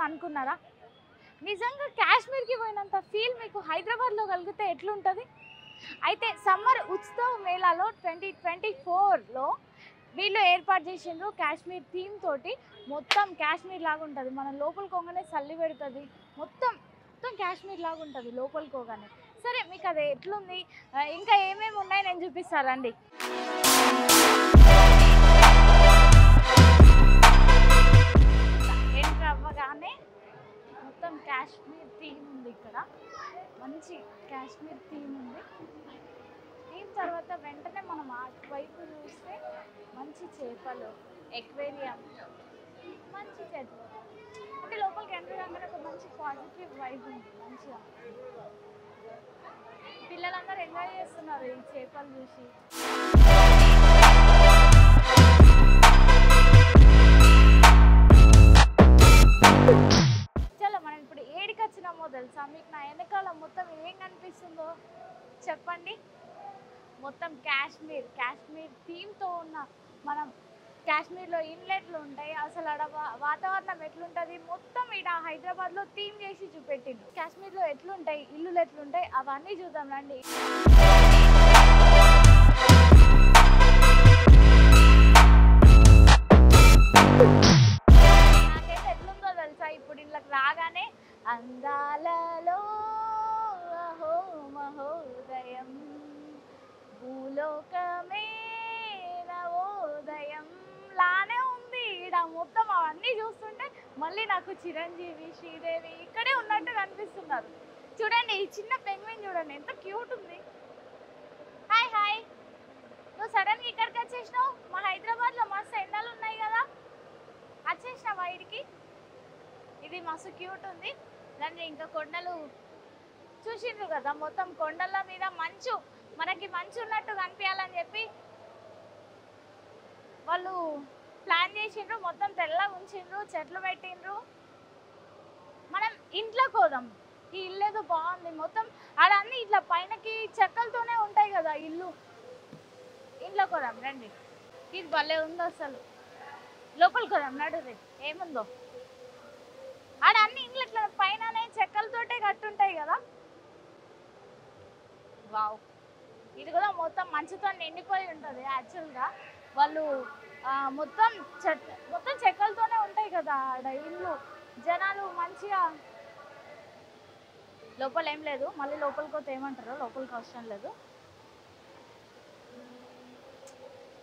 అనుకున్నారా? నిజంగా కాశ్మీర్కి పోయినంత ఫీల్ మీకు హైదరాబాద్లో కలిగితే ఎట్లుంటుంది? అయితే సమ్మర్ ఉత్సవ్ మేళాలో 2024లో వీళ్ళు ఏర్పాటు చేసిండ్రు కాశ్మీర్ థీమ్ తోటి. మొత్తం కాశ్మీర్ లాగా ఉంటుంది. మనం లోపలికి పోగానే చల్లి పెడుతుంది. మొత్తం మొత్తం కాశ్మీర్ లాగా ఉంటుంది లోపలికి పోగానే. సరే మీకు అది ఎట్లుంది, ఇంకా ఏమేమి ఉన్నాయి నేను చూపిస్తానండి. ఎంటర్ అవ్వగానే మొత్తం కాశ్మీర్ థీమ్ ఉంది. ఇక్కడ మంచి కాశ్మీర్ థీమ్ ఉంది. థీమ్ తర్వాత వెంటనే మనం అటువైపు చూస్తే మంచి చేపలు, ఎక్వేరియం, మంచి చెట్లు. అంటే లోపలికి ఎంటర్ కాగానే ఒక మంచి పాజిటివ్ వైబ్ ఉంది. మంచిగా పిల్లలందరూ ఎంజాయ్ చేస్తున్నారు ఈ చేపలు చూసి. చలో మనం ఇప్పుడు ఏడికి వచ్చినామో తెలుసా మీకు? నా వెనకాల మొత్తం ఏం కనిపిస్తుందో చెప్పండి. మొత్తం కాశ్మీర్ థీమ్తో ఉన్న మనం కాశ్మీర్లో ఇన్లెట్లు ఉంటాయి. అసలు ఆడ వాతావరణం ఎట్లుంటుంది మొత్తం ఈడ హైదరాబాద్లో థీమ్ చేసి చూపెట్టిండు. కాశ్మీర్లో ఎట్లుంటాయి, ఇల్లులు ఎట్లుంటాయి అవన్నీ చూద్దాం రండి. నాకైతే ఎట్లుందో తెలుసా, ఇప్పుడు ఇళ్ళకి రాగానే అందాలలో అహో మహోదయం భూలోకమే నవోదయం లానే ఉంది ఈడ. మొత్తం అవన్నీ చూస్తుంటే మళ్ళీ నాకు చిరంజీవి, శ్రీదేవి ఇక్కడే ఉన్నట్టు కనిపిస్తున్నారు. చూడండి ఈ చిన్న పెంగ్విన్ చూడండి ఎంత క్యూట్ ఉంది. హాయ్ హాయ్, నువ్వు సడన్గా ఇక్కడికి వచ్చేసినావు? మా హైదరాబాద్లో మస్తు ఎండలు ఉన్నాయి కదా, వచ్చేసినావా ఇడికి? ఇది మస్తు క్యూట్ ఉంది. దాన్ని ఇంకా కొండలు చూసిండ్రు కదా, మొత్తం కొండల మీద మంచు, మనకి మంచు ఉన్నట్టు కనిపించాలని చెప్పి వాళ్ళు ప్లాన్ చేసిండ్రు. మొత్తం తెల్లగా ఉంచిండ్రు, చెట్లు పెట్టిండ్రు. మనం ఇంట్లోకి పోదాం. ఈ ఇల్లు ఏదో బాగుంది. మొత్తం ఆడన్నీ ఇట్లా పైనకి చెక్కలతోనే ఉంటాయి కదా ఇల్లు. ఇంట్లోకి పోదాం రండి. ఇది భలే ఉంది అసలు. లోపలికి పోదాం నడురి, ఏముందో ఆడ అన్ని ఇంట్లో ఇట్లా పైననే చెక్కలతోటే కట్టుంటాయి కదా. వావ్, ఇది కూడా మొత్తం మంచుతో నిండిపోయి ఉంటుంది. యాక్చువల్గా వాళ్ళు మొత్తం చెక్కలతోనే ఉంటాయి కదా ఆడ ఇల్లు. జనాలు మంచిగా లోపల ఏం లేదు, మళ్ళీ లోపలికి పోతే ఏమంటారు, లోపలికి అవసరం లేదు.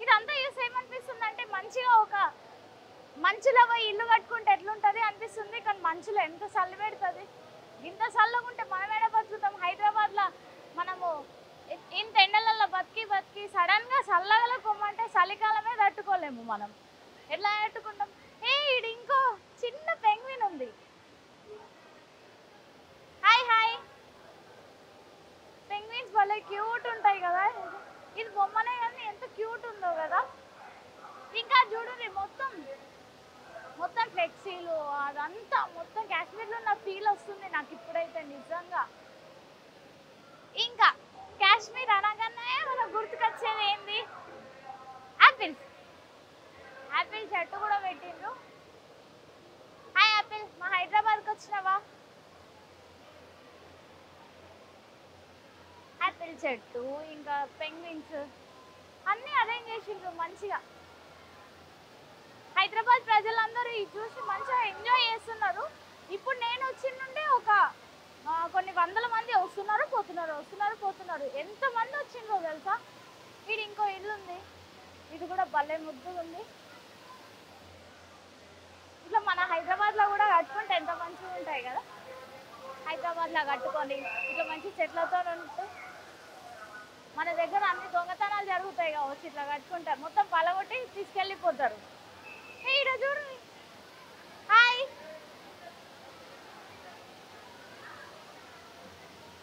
ఇదంతా చూసి ఏమనిపిస్తుంది అంటే మంచిగా ఒక మంచులో పోయి ఇల్లు కట్టుకుంటే ఎట్లుంటుంది అనిపిస్తుంది. కానీ మంచులో ఎంత చల్లి పెడుతుంది. ఇంత చల్లగా ఉంటే మనం ఏడ బతుకుతాం? హైదరాబాద్లో మనము ఇంత ఎండలలో బతికి సడన్గా చల్లగల పొమ్మంటే చలికాలమే తట్టుకోలేము. మనం ఎట్లా తట్టుకుంటాం? ఇది ఇంకో చిన్న పెంగ్విన్ ఉంది. హాయ్ హాయ్, పెంగ్విన్స్ భలే క్యూట్ ఉంటాయి కదా. ఇది బొమ్మనే కానీ ఎంత క్యూట్ ఉందో కదా. ఇంకా చూడండి మొత్తం ఫ్లెక్సీలు అదంతా మొత్తం కాశ్మీర్లో ఉన్న ఫీల్ వస్తుంది నాకు ఇప్పుడైతే నిజంగా. ఇంకా కాశ్మీర్ అనగానే మనకు గుర్తుకొచ్చేది ఏంది? యాపిల్ చెట్టు కూడా పెట్టిండ్రు. హాయ్ యాపిల్, మా హైదరాబాద్కి వచ్చినావా? యాపిల్ చెట్టు ఇంకా పెంగ్విన్స్ అన్నీ అరేంజ్ చేసిండ్రు మంచిగా. హైదరాబాద్ ప్రజలందరూ ఇది చూసి మంచిగా ఎంజాయ్ చేస్తున్నారు. ఇప్పుడు నేను వచ్చిన నుండి కొన్ని వందల మంది వస్తున్నారు పోతున్నారు. ఎంతమంది వచ్చిండ్రో తెలుసా. ఇది ఇంకో ఇల్లు ఉంది, ఇది కూడా భలే ముద్దుగా ఉంది. ఇట్లా మన హైదరాబాద్లో కూడా కట్టుకుంటే ఎంత మంచిగా ఉంటాయి కదా. హైదరాబాద్లో కట్టుకొని ఇట్లా మంచి చెట్లతో ఉంటూ మన దగ్గర అన్ని దొంగతనాలు జరుగుతాయి కావచ్చు. ఇట్లా కట్టుకుంటే మొత్తం పలగొట్టి తీసుకెళ్ళిపోతారు. ఈడ చూడు. హాయ్,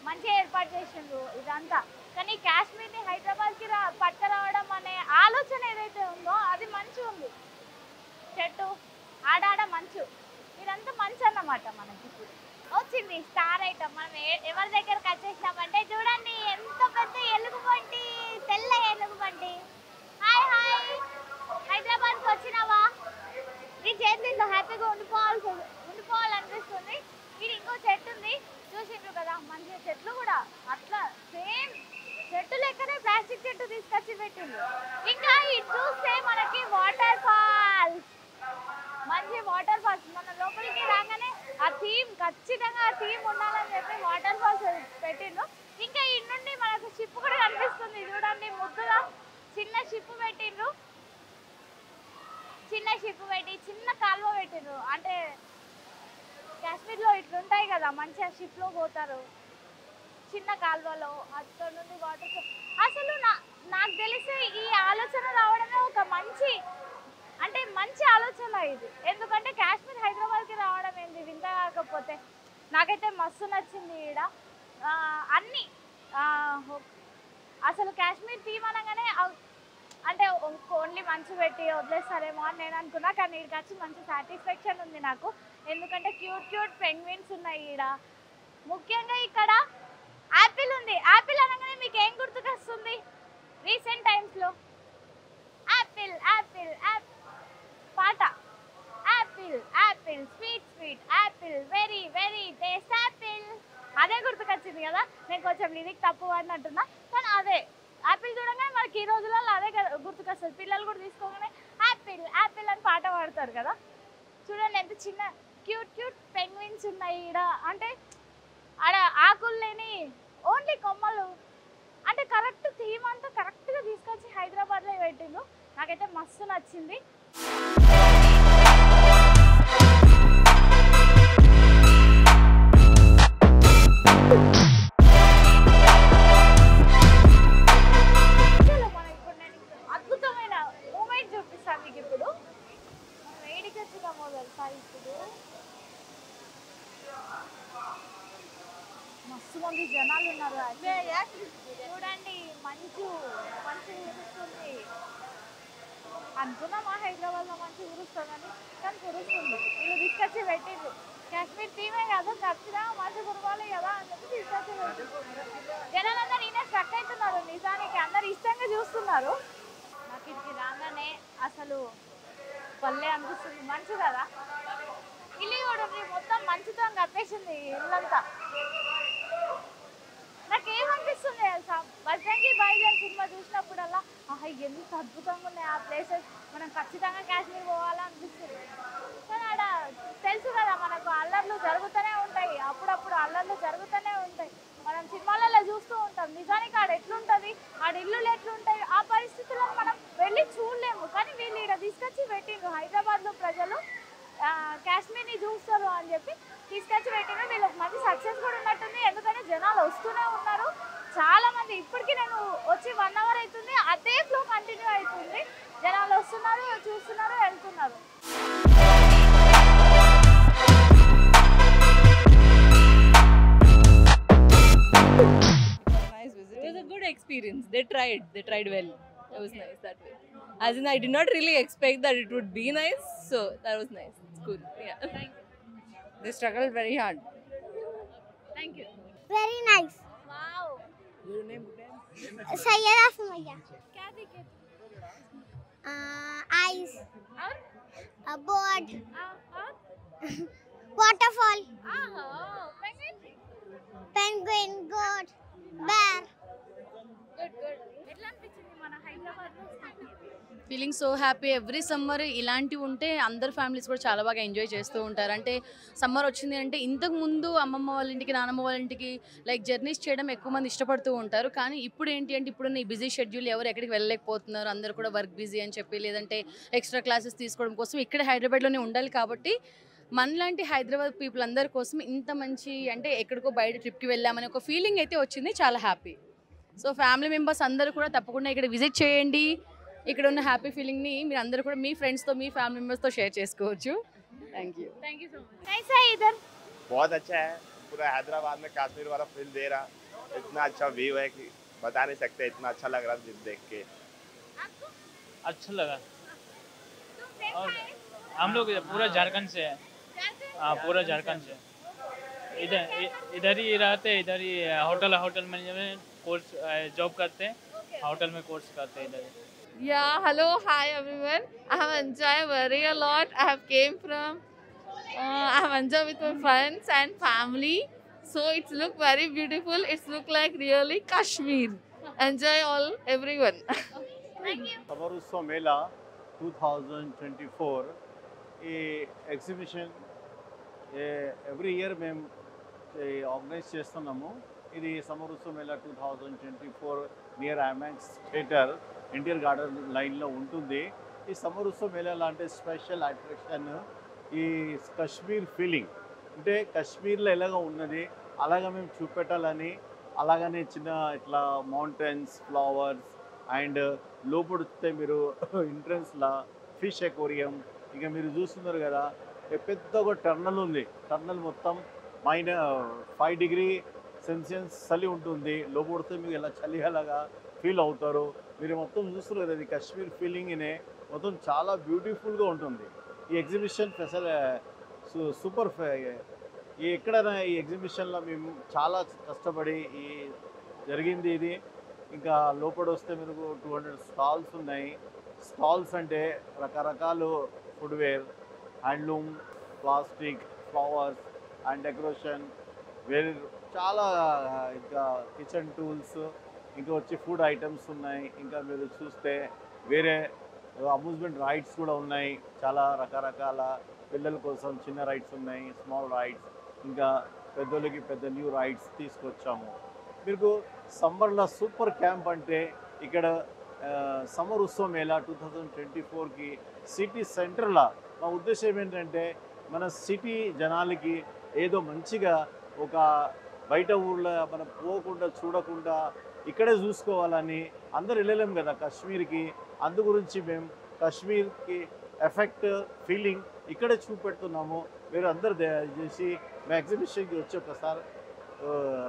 మంచిగా ఏర్పాటు చేసిండ్రు ఇదంతా. కానీ కాశ్మీర్ని హైదరాబాద్కి పట్టుకురావడం అనే ఆలోచన ఏదైతే ఉందో అది మంచిగా ఉంది. చెట్టు ఆడాడ మంచు, ఇదంతా మంచి అన్నమాట. మనకి ఇప్పుడు వచ్చింది స్టార్ ఐటమ్. మనం ఎవరి దగ్గరకు వచ్చేసినామంటే చూడండి ఎంత పెద్ద ఎలుగుబంటి, తెల్ల ఎలుగుబంటి. హాయ్ హాయ్, హైదరాబాద్కి వచ్చినావా? నీ చేతులు హ్యాపీగా ఉండిపోవాలనుకుంటున్నావా? అనిపిస్తుంది. ఇది ఇంకో చెట్టు ఉంది చూసిండ్రు కదా, మంచిగా చెట్లు కూడా అట్లా సేమ్ చెట్టు లెక్కనే ప్లాస్టిక్ చెట్టు తీసుకొచ్చి పెట్టిండ్రు. ఇంకా ఇటు చూస్తే మనకి వాటర్ ఫాల్స్, మంచి వాటర్ ఫాల్స్. మన లోపలికి రాగానే ఆ థీమ్, ఖచ్చితంగా ఆ థీమ్ ఉండాలని చెప్పి వాటర్ ఫాల్స్ పెట్టిండ్రు. ఇంకా ఇటు నుండి మనకు షిప్ కూడా కనిపిస్తుంది చూడండి, ముద్దుగా చిన్న షిప్ పెట్టిండ్రు. చిన్న షిప్ పెట్టి చిన్న కాలువ పెట్టిండ్రు. అంటే కాశ్మీర్లో ఇట్లుంటాయి కదా, మంచిగా షిప్లో పోతారు చిన్న కాలువలో, అక్కడ నుండి వాటర్. అసలు నాకు తెలిసి ఈ ఆలోచన రావడమే ఒక మంచి, అంటే మంచి ఆలోచన ఇది. ఎందుకంటే కాశ్మీర్ హైదరాబాద్కి రావడం ఏంది వింత కాకపోతే. నాకైతే మస్తు నచ్చింది ఈడ అన్నీ. అసలు కాశ్మీర్ థీమ్ అనగానే అంటే ఓన్లీ మంచు పెట్టి వదిలేస్తారేమో అని నేను అనుకున్నా, కానీ ఇక్కడికి వచ్చి మంచి సాటిస్ఫాక్షన్ ఉంది నాకు. ఎందుకంటే క్యూట్ క్యూట్ పెంగ్విన్స్ ఉన్నాయి ఈడ. ముఖ్యంగా ఇక్కడ యాపిల్ ఉంది. యాపిల్ అనగానే మీకు ఏం గుర్తుకొస్తుంది రీసెంట్ టైమ్స్లో? యాపిల్ యాపిల్ పాట, Apple Apple sweet sweet Apple very very taste Apple, అదే గుర్తుకొచ్చింది కదా. నేను కొంచెం లిరిక్ తప్పు అన్నట్టున్నా, కానీ అదే యాపిల్ చూడగానే మనకి ఈ రోజులలో అదే గుర్తుకొస్తుంది. పిల్లలు కూడా తీసుకోగానే యాపిల్ యాపిల్ అని పాట పాడతారు కదా. చూడండి ఎంత చిన్న క్యూట్ క్యూట్ పెంగ్విన్స్ ఉన్నాయి ఈడ. అంటే ఆడ ఆకులు లేని ఓన్లీ కొమ్మలు. అంటే కరెక్ట్ థీమ్ అంతా కరెక్ట్గా తీసుకొచ్చి హైదరాబాద్లో పెట్టిండ్రు. నాకైతే మస్తు నచ్చింది. అద్భుతమైన మూమెంట్ చూపిస్తాను మీకు ఇప్పుడు. వేడికి వచ్చినామో తెలుసా ఇప్పుడు, మస్తు మంది జనాలు ఉన్నారు. చూడండి మంచు మంచు కురుస్తుంది. అనుకున్నామా హైదరాబాద్లో మంచి కురుస్తుందని, కానీ కురుస్తుంది. వీళ్ళు తీసుకొచ్చి పెట్టిండ్రు. కాశ్మీర్ థీమే కాదు, ఖచ్చితంగా మంచి కురవాలి కదా అని చెప్పి తీసుకొచ్చి పెట్టిండ్రు. జనాలందరూ నేనే స్ట్రక్ అవుతున్నారు, నిజానికి అందరు ఇష్టంగా చూస్తున్నారు. నాకు ఇక్కడికి రాగానే అసలు పల్లె అనిపిస్తుంది. మంచు కదా, ఇల్లు కూడా మొత్తం మంచుతో కప్పేసింది ఇల్లంతా. నాకేమనిపిస్తుంది తెలుసా, బజరంగి భాయిజాన్ సినిమా చూసినప్పుడల్లా ఎంత అద్భుతంగా ఉన్నాయి ఆ ప్లేసెస్, మనం ఖచ్చితంగా కాశ్మీర్ పోవాలా అనిపిస్తుంది. కానీ ఆడ తెలుసు కదా మనకు అల్లర్లు జరుగుతూనే ఉంటాయి, అప్పుడప్పుడు అల్లర్లు జరుగుతూనే ఉంటాయి. మనం సినిమాలలో చూస్తూ ఉంటాం. నిజానికి ఆడ ఎట్లుంటుంది, ఆడ ఇల్లులు ఎట్లుంటాయి, ఆ పరిస్థితులను మనం వెళ్ళి చూడలేము. కానీ వీళ్ళు ఇక్కడ తీసుకొచ్చి పెట్టిండ్రు. హైదరాబాద్లో ప్రజలు కాశ్మీర్ని చూస్తారు అని చెప్పి తీసుకొచ్చి పెట్టిండ్రు. వీళ్ళకి మంచి సక్సెస్ కూడా ఉన్నట్టుంది, ఎందుకంటే జనాలు వస్తూనే ఉన్నారు చాలా మంది. ఇప్పటికీ నేను వచ్చి 1 hour అవుతుంది, అదే ఫ్లో కంటిన్యూ అవుతుంది. జనాలు వస్తున్నారు, చూస్తున్నారు, వెళ్తున్నారు. It was a good experience. They tried well. It was nice that way. As in, I did not really expect that it would be nice, so that was nice. It's cool. Yeah. Thank you. They struggled very hard. Thank you. Very nice. Wow. Your name? Sayyara Sumaya. क्या दिखे? Eyes. और? A board. और? Waterfall. Penguin? Penguin. Goat. Bear. Good, good. ఎట్లా అనిపించింది మన హైదరాబాద్లో? Feeling so happy. Every summer ఇలాంటివి ఉంటే అందరు ఫ్యామిలీస్ కూడా చాలా బాగా ఎంజాయ్ చేస్తూ ఉంటారు. అంటే సమ్మర్ వచ్చింది అంటే ఇంతకు ముందు అమ్మమ్మ వాళ్ళ ఇంటికి నానమ్మ వాళ్ళ ఇంటికి లైక్ జర్నీస్ చేయడం ఎక్కువ మంది ఇష్టపడుతూ ఉంటారు. కానీ ఇప్పుడు ఏంటి అంటే ఇప్పుడున్న ఈ బిజీ షెడ్యూల్ ఎవరు ఎక్కడికి వెళ్ళలేకపోతున్నారు, అందరూ కూడా వర్క్ బిజీ అని చెప్పి లేదంటే ఎక్స్ట్రా క్లాసెస్ తీసుకోవడం కోసం ఇక్కడ హైదరాబాద్లోనే ఉండాలి. కాబట్టి మనలాంటి హైదరాబాద్ పీపుల్ అందరి కోసం ఇంత మంచి అంటే ఎక్కడికో బయట ట్రిప్కి వెళ్ళామని ఒక ఫీలింగ్ అయితే వచ్చింది. చాలా హ్యాపీ. సో ఫ్యామిలీ మెంబర్స్ అందరూ కూడా తప్పకుండా ఇక్కడ విజిట్ చేయండి. ఇక్కడ ఉన్న హ్యాపీ ఫీలింగ్ని మీరు అందరూ కూడా మీ ఫ్రెండ్స్తో మీ ఫ్యామిలీ మెంబర్స్తో షేర్ చేసుకోవచ్చు. Thank you so much. कैसा है इधर? बहुत अच्छा है. पूरा हैदराबाद में कश्मीर वाला फील दे रहा. इतना अच्छा व्यू है कि बता नहीं सकते. इतना अच्छा लग रहा है देख के. आपको? अच्छा लगा. तुम फ्रेंड और है? हम लोग पूरा झारखंड से है. झारखंड? हाँ पूरा झारखंड से. इधर ही रहते, इधर ही होटल मैनेजमेंट कोर्स जॉब करते हैं. होटल में कोर्स करते हैं इधर. Yeah, hello, hi everyone. I have enjoyed very a lot. I have came from I'm enjoying with my friends and family. So it's look very beautiful. It's look like really Kashmir. Enjoy all everyone. Summer उत्सव मेला 2024 ఈ exhibition every year మేము organise చేస్తున్నాము. ఇది సమర్ ఉత్సవ Mela 2024 near IMAX theatre NTR garden లైన్లో ఉంటుంది. ఈ సమర్ ఉత్సవ మేళా లాంటి స్పెషల్ అట్రాక్షన్ ఈ కశ్మీర్ ఫీలింగ్, అంటే కాశ్మీర్లో ఎలాగ ఉన్నది అలాగా మేము చూపెట్టాలని, అలాగనే చిన్న ఇట్లా మౌంటైన్స్, ఫ్లవర్స్ అండ్ లోపడితే మీరు ఎంట్రన్స్లా ఫిష్ ఎక్వేరియం, ఇక మీరు చూస్తున్నారు కదా పెద్ద ఒక టర్నల్ ఉంది. టర్నల్ మొత్తం -5 డిగ్రీ సెల్సియస్ చలి ఉంటుంది. లోపడితే మీకు ఎలా చలి అలాగా ఫీల్ అవుతారు. మీరు మొత్తం చూస్తున్నారు కదా, ఇది కాశ్మీర్ ఫీలింగ్నే మొత్తం చాలా బ్యూటిఫుల్గా ఉంటుంది. ఈ ఎగ్జిబిషన్ సూపర్. ఎక్కడైనా ఈ ఎగ్జిబిషన్లో మేము చాలా కష్టపడి ఈ జరిగింది ఇది. ఇంకా లోపల వస్తే మీరు 200 స్టాల్స్ ఉన్నాయి. స్టాల్స్ అంటే రకరకాలు footwear, handloom, plastic, flowers and decoration, వేరే చాలా ఇంకా కిచెన్ టూల్స్, ఇంకా వచ్చి ఫుడ్ ఐటమ్స్ ఉన్నాయి. ఇంకా మీరు చూస్తే వేరే అమ్యూజ్మెంట్ రైడ్స్ కూడా ఉన్నాయి. చాలా రకరకాల పిల్లల కోసం చిన్న రైడ్స్ ఉన్నాయి, స్మాల్ రైడ్స్, ఇంకా పెద్దోళ్ళకి పెద్ద న్యూ రైడ్స్ తీసుకొచ్చాము. మీకు సమ్మర్లో సూపర్ క్యాంప్ అంటే ఇక్కడ సమర్ ఉత్సవ మేళా 2024కి సిటీ సెంటర్లో మా ఉద్దేశం ఏంటంటే మన సిటీ జనాలకి ఏదో మంచిగా ఒక బయట ఊర్లో మనం పోకుండా చూడకుండా ఇక్కడే చూసుకోవాలని, అందరు వెళ్ళలేము కదా కాశ్మీర్కి, అందు గురించి మేము కాశ్మీర్కి ఎఫెక్ట్ ఫీలింగ్ ఇక్కడే చూపెడుతున్నాము. మీరు అందరు దయచేసి మా ఎగ్జిబిషన్కి వచ్చి ఒకసారి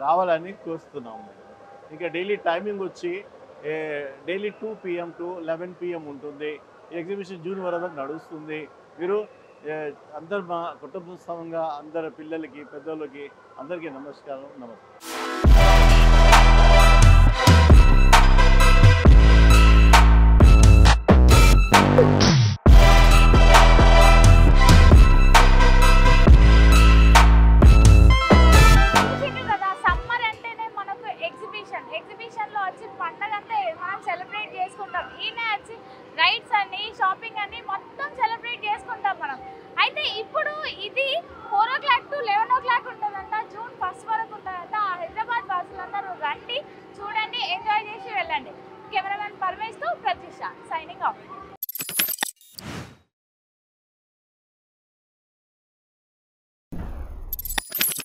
రావాలని కోరుతున్నాము. ఇంకా డైలీ టైమింగ్ వచ్చి డైలీ 2 PM to 11 PM ఉంటుంది. ఈ ఎగ్జిబిషన్ జూన్ వరకు నడుస్తుంది. మీరు అందరు మా కుటుంబ సమూహంగా అందరు పిల్లలకి పెద్దోళ్ళకి అందరికీ నమస్కారం. ఎగ్జిబిషన్లో వచ్చి పండగ అంతా మనం సెలబ్రేట్ చేసుకుంటాం. ఈయన వచ్చి రైడ్స్ అని, షాపింగ్ అని మొత్తం సెలబ్రేట్ చేసుకుంటాం మనం. అయితే ఇప్పుడు ఇది 4 o'clock to 11 o'clock ఉంటుందంట. జూన్ 1 వరకు ఉంటుందంట. హైదరాబాద్ వాసులందరూ రండి, చూడండి, ఎంజాయ్ చేసి వెళ్ళండి.